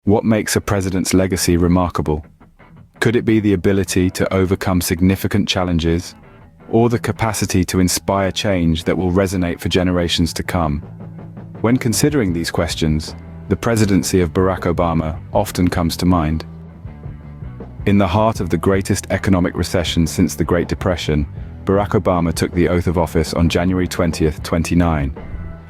What makes a president's legacy remarkable? Could it be the ability to overcome significant challenges, or the capacity to inspire change that will resonate for generations to come? When considering these questions, the presidency of Barack Obama often comes to mind. In the heart of the greatest economic recession since the Great Depression, Barack Obama took the oath of office on January 20th, 2009.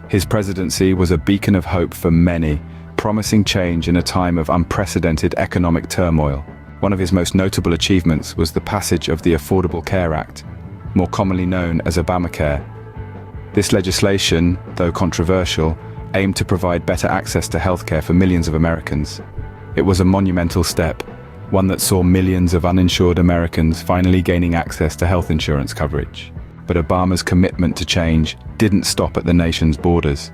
His presidency was a beacon of hope for many, promising change in a time of unprecedented economic turmoil. One of his most notable achievements was the passage of the Affordable Care Act, more commonly known as Obamacare. This legislation, though controversial, aimed to provide better access to healthcare for millions of Americans. It was a monumental step, one that saw millions of uninsured Americans finally gaining access to health insurance coverage. But Obama's commitment to change didn't stop at the nation's borders.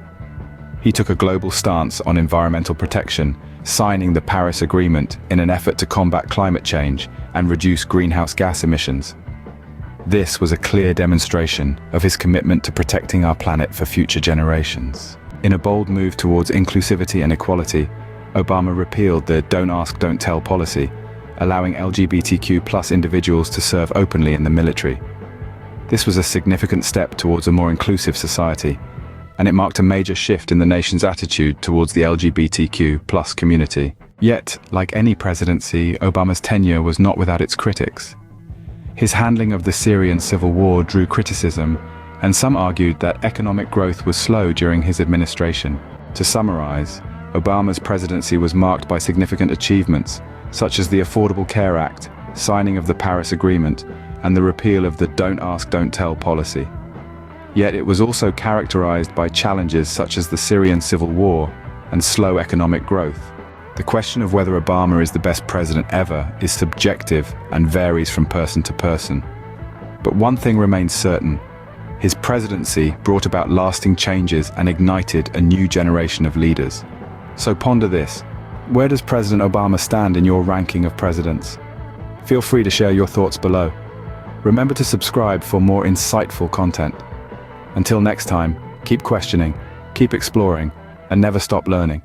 He took a global stance on environmental protection, signing the Paris Agreement in an effort to combat climate change and reduce greenhouse gas emissions. This was a clear demonstration of his commitment to protecting our planet for future generations. In a bold move towards inclusivity and equality, Obama repealed the Don't Ask, Don't Tell policy, allowing LGBTQ+ individuals to serve openly in the military. This was a significant step towards a more inclusive society, and it marked a major shift in the nation's attitude towards the LGBTQ+ community. Yet, like any presidency, Obama's tenure was not without its critics. His handling of the Syrian civil war drew criticism, and some argued that economic growth was slow during his administration. To summarize, Obama's presidency was marked by significant achievements, such as the Affordable Care Act, signing of the Paris Agreement, and the repeal of the Don't Ask, Don't Tell policy. Yet it was also characterized by challenges such as the Syrian civil war and slow economic growth. The question of whether Obama is the best president ever is subjective and varies from person to person. But one thing remains certain: his presidency brought about lasting changes and ignited a new generation of leaders. So ponder this: where does President Obama stand in your ranking of presidents? Feel free to share your thoughts below. Remember to subscribe for more insightful content. Until next time, keep questioning, keep exploring, and never stop learning.